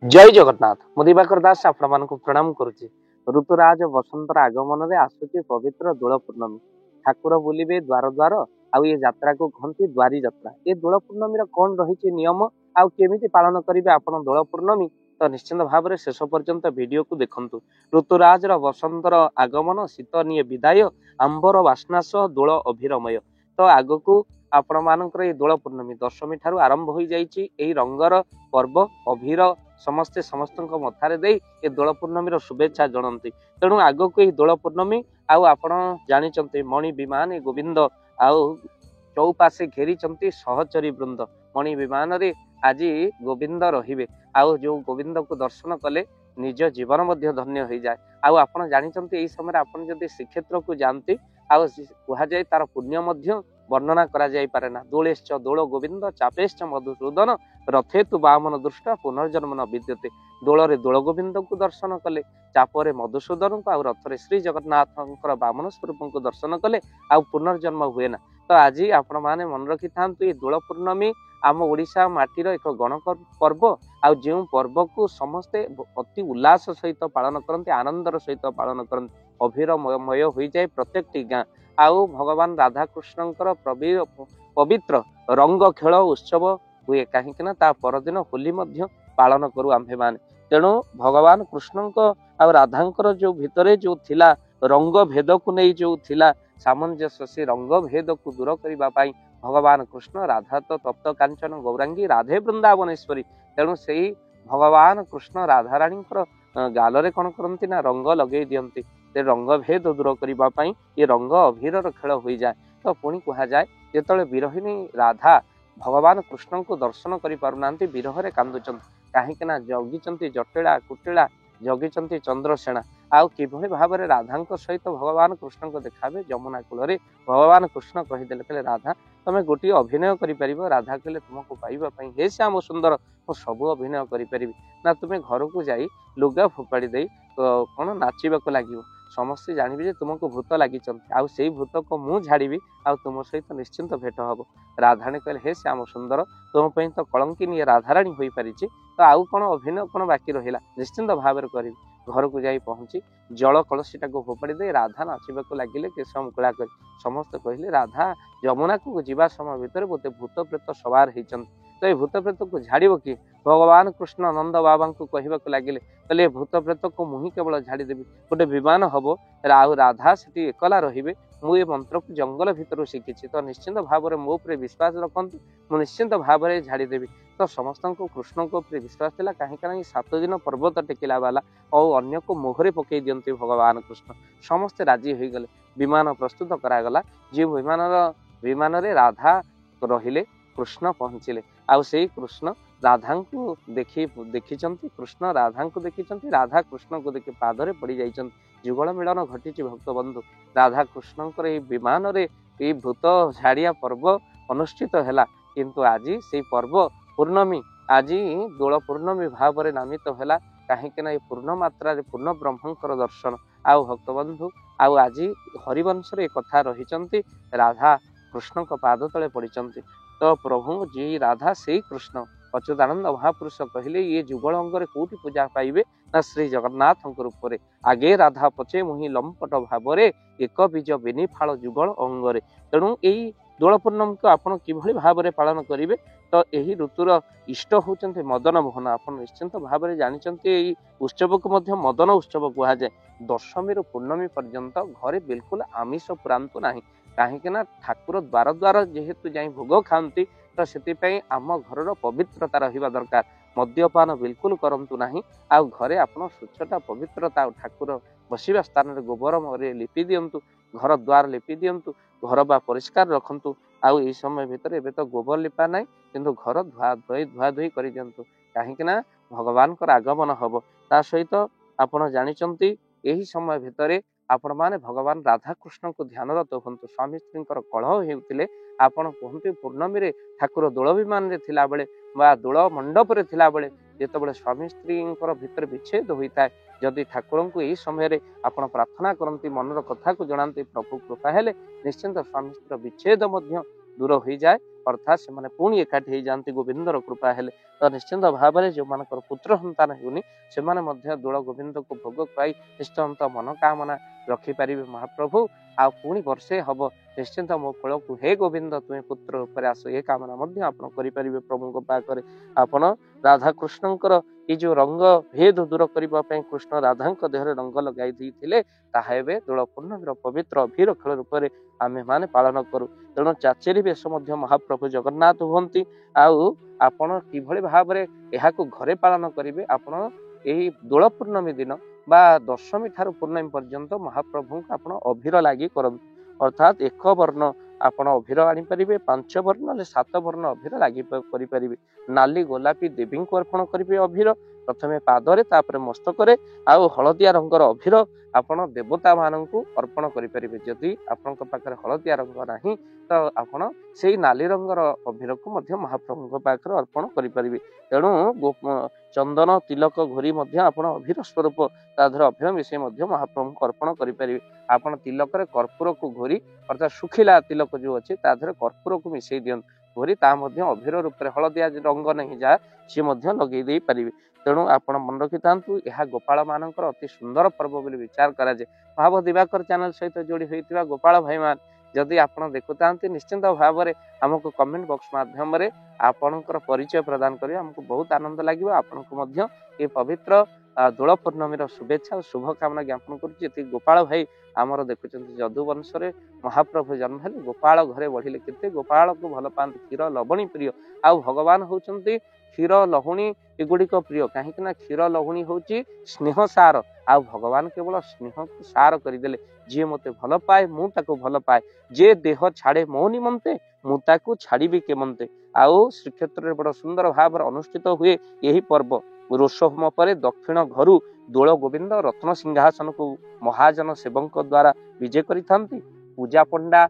जय जगन्नाथ मु दिवाकर दास आपण प्रणाम करुच्ची। ऋतुराज बसंतर आगमन में आसुची पवित्र दोल पूर्णमी। ठाकुर बुलिबे द्वार द्वार आउ ये यात्रा को कहती द्वारी यात्रा। ये दोल पूर्णमी कौन रही नियम आउ केमिति पालन करेंगे आपण दोल पूर्णमी तो निश्चिंत भाव में शेष पर्यंत वीडियो को देखंतु। ऋतुराज बसंतर आगमन शीत निये विदाय आंबर बास्ना सह दोल अभिरमय। तो आग को आपण मानकर ये दोल पूर्णमी दशमी ठारू आरंभ हो जाइए रंगर पर्व अभिर समस्ते समस्त मथारे दे ये दोल पूर्णमी शुभेच्छा जनती। तेणु आग को ये दोल पूर्णमी आपण जानी मणि विमान गोविंद आउ चौपाशे घेरी सहचरी वृंद मणि विमान रे आज गोविंद रहिबे आउ जो गोविंद को दर्शन कले निज जीवन मध्य धन्य हो जाए। आपण जानी समय आपण जदि श्रीक्षेत्र को जानती कह जाए तार पुण्य मध्य वर्णना करा जाई पारे ना। दोलेश्च दोल गोविंद चापेश्च मधुसूदन रथे तु वामन दृष्ट पुनर्जन्म न विद्यते। दोल दोल गोविंद को दर्शन कले चापरे मधुसूदन को रथरे श्री जगन्नाथ वामन स्वरूप को दर्शन कले पुनर्जन्म हुए ना। तो आज आपण माने मन रखी था ये दोल पूर्णमी आम ओडिशा माटीर एक गण पर्व जो पर्व को समस्ते अति उल्लास सहित पालन करते आनंदर सहित पालन करते अभिरमय हो जाए प्रत्येक गाँ आउ भगवान राधा कृष्णंकर पवित्र रंग खेल उत्सव हुए कहीं परदिन होली पालन करू आम्भे माने। तेणु भगवान कृष्ण आ राधांकर जो भितरे जो थिला रंग भेद को नहीं जो थिला सामंजस्य से रंग भेद को दूर करने भगवान कृष्ण राधा तो तप्त कांचन गौरांगी राधे वृंदावनेश्वरी। तेणु से भगवान कृष्ण राधाराणी गाल कौन करती ना रंग लगे दियंती रंग भेद दूर करने ये रंग अभीर खेल हो जाए। तो पुणी कह जाए जो विरहिणी राधा भगवान कृष्ण को दर्शन करें विरह कांदुंट कहीं जगी जटिला कुटिला जगी चंद्रसेना आउ किभली भाव में राधा सहित भगवान कृष्ण को देखाबे जमुना कूल भगवान कृष्ण कहीदेले कहले राधा तुम्हें गोटे अभिनय कर राधा कहले तुमको पाइबापी हे श्याम सुंदर मु सब अभिनय करी ना तुम्हें घर को जाई लुगा फोपाड़ी दे कौन नाचवाक लगे समस्ते जानवे जे तुमको भूत लगी से भूत को मु झाड़ी तुम सहित निश्चिंत भेट हम। राधाणी कहले हे श्याम सुंदर तुम तो कलंकिनी राधाराणी हो पारी तो आउ कौन अभिनय कौन बाकी रहा निश्चिंत भाव करी घर को जाई पहुंची जल कलसीटा को फोपाड़ी दे राधा नाचवाक लगे केश मुकुला कर समस्त कहले राधा जमुना को जीवा समय भितर गोटे भूत प्रेत सवार होती तो ये भूत प्रेत को झाड़ कि भगवान कृष्ण नंद बाबा को कहवाक लगे कहले भूत प्रेत को मुही केवल झाड़देवी गोटे विमान हम आउ राधा से एकला रे मुझे मंत्र को जंगल भितर शिखी तो निश्चिंत भाव में मो पर विश्वास रखती मुझे निश्चिंत भाव में झाड़देवी। तो समस्त को कृष्ण को विश्वास था कहीं 7 दिन पर्वत टेकिला वाला और अन्य को मोहरे पकई दियंती भगवान कृष्ण समस्ते राजी हो गले विमान प्रस्तुत करागला जो विमान रे राधा रहिले कृष्ण पहुँचले आउ से कृष्ण राधा को देखी कृष्ण राधा को देखी राधा कृष्ण को देखी पादरे पड़ जाइछन जुगल मिलन घटी भक्त बंधु राधा कृष्ण विमान रे ये भूत झाड़िया पर्व अनुष्ठित है किंतु आज से पर्व पूर्णमी आज दोल पूर्णमी भाव में नामित है कहीं पूर्ण मात्रा पूर्ण ब्रह्मंकर दर्शन आउ भक्त बंधु आउ आज हरिवंश कथा रही राधा कृष्ण पाद तले पड़ी तो प्रभु जी राधा से कृष्ण अच्युतानंद महापुरुष कहले ये जुगल अंगरे कोटि पूजा पाइबे ना श्री जगन्नाथ रूप में आगे राधा पचे मुहि लंपट भाव एक बीज बेनिफाल जुगल अंगरे। तेणु यही दोल पूर्णमी को आपण किभली भाव में पालन करेंगे तो यही ऋतुर इष्ट होचंते मदन मोहन आप निश्चिंत भाव में जानते उत्सव को मध्य मदन उत्सव कह जाए। दशमी रु पूर्णमी पर्यंत घरे बिल्कुल आमिष पुरांतु ना कहीं ठाकुर द्वार द्वार जेहेतु जाई भोग खाती तो से आम घर पवित्रता रहा दरकार मद्यपान बिल्कुल करंतु नहीं आ घरे आपन स्वच्छता पवित्रता ठाकुर बसिबा स्थान रे गोबर मरे लिपि दियंतु घर द्वार लिपि दियंतु घर बा परिष्कार रखंतु आउ ए समय भितर एबे तो गोबर लिपा नहीं किंतु घर धुआ धुई कर दियंतु कहीं भगवान कर आगमन हब ता सहित आपण जानिचंती एही समय भितर आपण माने भगवान राधा कृष्ण को ध्यानरत हंतु स्वामी स्त्री कलह होते आपण कहते पूर्णमी रे ठाकुर दोल विमान रे थिला बेले बा दोल मंडप रे थिला बेले जेतेबेले स्वामी स्त्री भितर विच्छेद होता है जदि ठाकुर को यही समय आपण प्रार्थना करती मनर कथा को जनाती प्रभु कृपा हेले निश्चिंत स्वामी स्त्री विच्छेद दूर हो जाए अर्थात से पुणी एकाठी हो जाती गोविंदर कृपा हेले। तो निश्चिंत भाव में जो मान पुत्र सन्तान होनी से दोल गोविंद को भोग खुआई निश्चिंत मनोकामना रखिपारे महाप्रभु। आ पुणी वर्षे हम निश्चिंत मो फल को हे गोविंद तुम्हें पुत्र रूप आस ये कामना करें प्रभु पाखे। आपण राधा कृष्णकर ये जो रंग भेद दूर करने कृष्ण राधा देहरे रंग लगाई ताहे दोल पूर्णमीर पवित्र अभीर खेल रूप में आमे माने पालन करूँ। तेणु चाचेरी बेश महाप्रभु जगन्नाथ हुंती आपण किभली भाव में यह घरे पालन करेंगे। आपण यही दोल पूर्णमी दिन बा दशमी ठार पूर्णमी पर्यंत महाप्रभु को आपण अभीर लगी करंतु। अर्थात एक वर्ण आपण अभीर आनीपारे 5 वर्ण 7 वर्ण अभीर लगी करें। नाली गोलापी देवी को अर्पण करेंगे अभीर प्रथमे पादरे तापर मस्तक आउ हलदिया रंगर अभीर आपण देवता मानू अर्पण करेंगे। जदि आपण पाखे हलदिया रंग नहीं तो आपण से नाली रंगर अभीर को महाप्रभु पाखे अर्पण करेंगे। तेणु चंदन तिलक घोरी आपण अभीर स्वरूप ताधर अभीर मिसे महाप्रभु को अर्पण करेंगे। आपण तिलक कर्पूर को घोरी अर्थात सुखिला तिलक जो अच्छे ताधर कर्पूर को मिसई दियंत घोरी अभीर रूप में हलदिया रंग नहीं जा सी लगे दे पारे। तेणु आपण मन रखि था यह गोपाल मानकर अति सुंदर पर्व बोली विचार कराए। भाव दिवाकर चैनल सहित जोड़ी होता गोपाल भाई मान जदि आपण देखुता निश्चिंत भाव में आमको कमेंट बॉक्स माध्यम आपणकर परिचय प्रदान करें आमको बहुत आनंद लगे। आपन ये पवित्र दोल पूर्णमीर शुभेच्छा और शुभकामना ज्ञापन कर गोपाल भाई आमर देखुं जदुवंश महाप्रभु जन्म हेले गोपाल घरे बढ़िले केते गोपाल को भल पाते क्षीर लवणी प्रिय आउ भगवान होउचंती क्षीर लहुणी एगुड़िक प्रिय कहीं क्षीर लहुणी हूँ स्नेह सार आ भगवान केवल स्नेह को सार करदे जी मते भल पाए मुझे भल पाए जे देह छाड़े मो निमंते मुझे छाड़ी केमंते। आउ श्रीक्षेत्र में बड़ सुंदर भाव अनुष्ठित हुए यही पर्व रोष होम पर दक्षिण घर दोल गोविंद रत्न सिंहासन को महाजन सेवक द्वारा विजय करिथांती। पूजा पंडा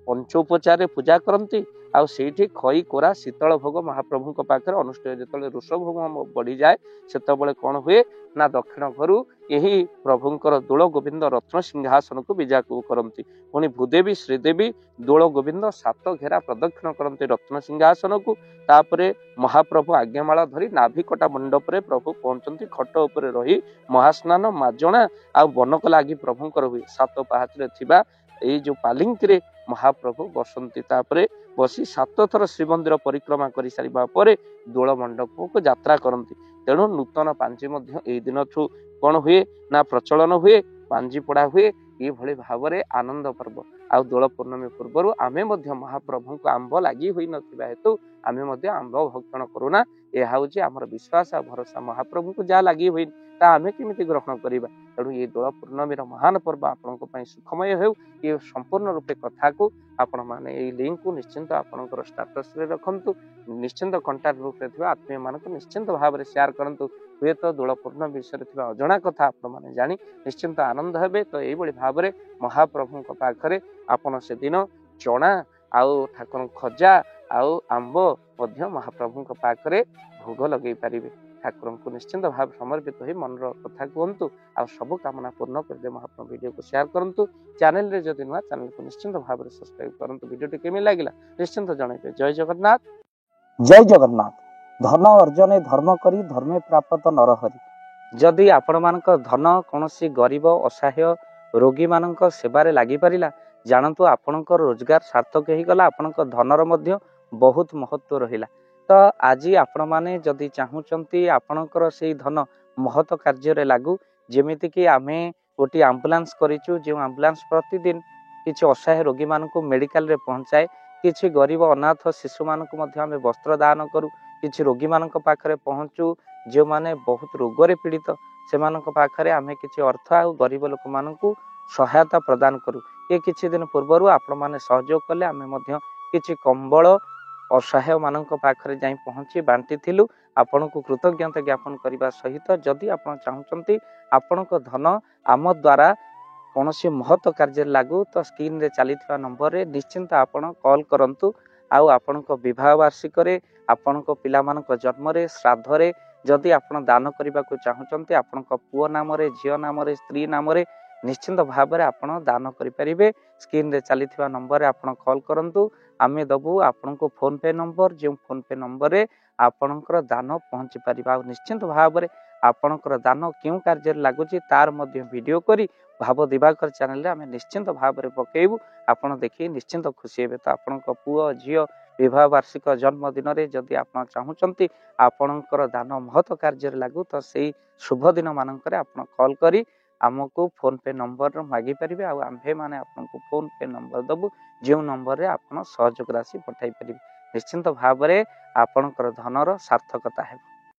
पंचोपचार पूजा करती आठी खई कोरा शीतल भोग महाप्रभु पाखे अनुष्ठित जो रोष भोग बढ़ी जाए से कौन हुए ना दक्षिण घर यही प्रभुंकर दोल गोविंद रत्न सिंहासन को विजय करती। पुणी भूदेवी श्रीदेवी दोल गोविंद 7 घेरा प्रदक्षिण करते रत्न सिंहासन को। तापरे महाप्रभु आज्ञामाला धरी नाभिकटा मंडप रे प्रभु पहुंचती खट उपर रही महास्नान मार्जना आ बनक लगी प्रभुंकर हुए 7 पाहाचरे थिबा ये जो पालिंकी महाप्रभु बसंती तापरे बसी 7 थर श्रीमंदिर परिक्रमा कर सारिबा परे दोल मंडप को यात्रा करती। तेणु नूतन पांजी यही दिन ठू कौन हुए ना प्रचलन हुए पांजी पड़ा हुए ये भली भाव में आनंद पर्व। आ दोल पूर्णमी पूर्व आमे महाप्रभु को आंब लगी हुई नथिबा हेतु आमे आंब भक्षण करूना। यह हूँ आमर विश्वास आ भरोसा महाप्रभु को जहाँ लगी हुई आमे केमिति ग्रहण करिबा। तेणु ये दोल पूर्णमीर महान पर्व आपण सुखमय हो ये संपूर्ण रूपे कथा को आपण माने ये लिंक को निश्चिंत आपणकर स्टेटस रे रखंतु निश्चिंत कंटाक्ट ग्रुप रे थिबा आत्मीय मानक निश्चिंत भाव में शेयर करंतु हुए तो दोल पूर्णमी विषय थिबा अजणा कथा आपण माने जानी निश्चिंत आनंद हेबे। तो यही बड़ी भाव में महाप्रभु पाखरे आपण से दिन चना आउ ठाकुर खजा आउ आंब महाप्रभु पाखरे भोग लगे पारे। ठाकुर को निश्चिंत भाव समर्पित हो मन कथा कहतु आ सब कामना पूर्ण करदे। महाप्रभु वीडियो को शेयर करंतु चैनल रे जदि नुआ चैनल को निश्चिंत भाव में सब्सक्राइब करंतु। वीडियो टी केमी लागिला निश्चिंत जणाइबे। जय जगन्नाथ जय जगन्नाथ। धन अर्जने धर्म करी धर्मे प्राप्त नरहरि। जदि आपण मानक धन कोनोसी गरीब असहाय रोगी मानक सेवारे लागि परिला जानतु आपणक रोजगार सार्थक हो गला आपणक धनर मध्य बहुत महत्व रहिला। तो आज आपण माने जदि चाहूचंती आपणकर से धन महत कार्य लागू जेमिति कि आमे गोटे आम्बुलांस करिचु जो आम्बुलांस प्रतिदिन किछि असहाय रोगी मानक मेडिकल रे पहुंचाए किछि गरीब अनाथ शिशु मानक मध्य आमे वस्त्र दान करू किछि रोगी मानक पाखरे पहुंचू जो माने बहुत रोगरे पीड़ित से मानक पाखरे आमे किछि अर्थ आ गरीब लोक मानक सहायता प्रदान करू। ये किछि दिन पूर्व आपण माने सहयोग कले आमे मध्य किछि कंबल असहाय मानक पाखरे जाई पहुंची बांटी थिलु। आपण को कृतज्ञता ज्ञापन करने सहित जदि आप चाहते आपण धन आम द्वारा कौन महत्व कार्य लागू तो स्क्रीन रे चली नंबर रे निश्चिंत आपण कॉल करंतु। आपण विवाह वार्षिक आपण पिला जन्म रे श्राद्ध रे जदि आपण दान करने को चाहते आपण पुओ नाम रे झियो नाम रे स्त्री नाम रे ନିଶ୍ଚିନ୍ତ ଭାବରେ ଆପଣ ଦାନ କରିପାରିବେ। ସ୍କ୍ରିନରେ ଚାଲିଥିବା ନମ୍ବରରେ ଆପଣ କଲ୍ କରନ୍ତୁ, ଆମେ ଦେବୁ ଆପଣଙ୍କୁ ଫୋନ୍ ପେ ନମ୍ବର, ଯେଉଁ ଫୋନ୍ ପେ ନମ୍ବରରେ ଆପଣଙ୍କର ଦାନ ପହଞ୍ଚି ପାରିବ। ଆଉ ନିଶ୍ଚିନ୍ତ ଭାବରେ ଆପଣଙ୍କର ଦାନ କେଉଁ କାର୍ଯ୍ୟରେ ଲାଗୁଛି ତାର ମଧ୍ୟ ଭିଡ଼ିଓ କରି ଭାବ ଦିବାକର ଚ୍ୟାନେଲରେ ଆମେ ନିଶ୍ଚିନ୍ତ ଭାବରେ ପକାଇବୁ। ଆପଣ ଦେଖି ନିଶ୍ଚିନ୍ତ ଖୁସି ହେବେ। ତ ଆପଣଙ୍କ ପୁଅ ଝିଅ ବିବାହ ବାର୍ଷିକ ଜନ୍ମଦିନରେ ଯଦି ଆପଣ ଚାହୁଁଛନ୍ତି ଆପଣଙ୍କର ଦାନ ମହତ କାର୍ଯ୍ୟରେ ଲାଗୁ, ତ ସେଇ ଶୁଭ ଦିନ ମାନଙ୍କରେ ଆପଣ କଲ୍ କରି ଆମକୁ ଫୋନ୍ ପେ ନମ୍ବର ମାଗିପାରିବେ। ଆଉ ଆମ୍ଭେମାନେ ଆପଣଙ୍କୁ ଫୋନ୍ ପେ ନମ୍ବର ଦେବୁ, ଯେଉଁ ନମ୍ବରରେ ଆପଣ ସହଯୋଗ ରାଶି ପଠାଇ ପାରିବେ। ନିଶ୍ଚିନ୍ତ ଭାବରେ ଆପଣଙ୍କର ଧନର ସାର୍ଥକତା ହେବ।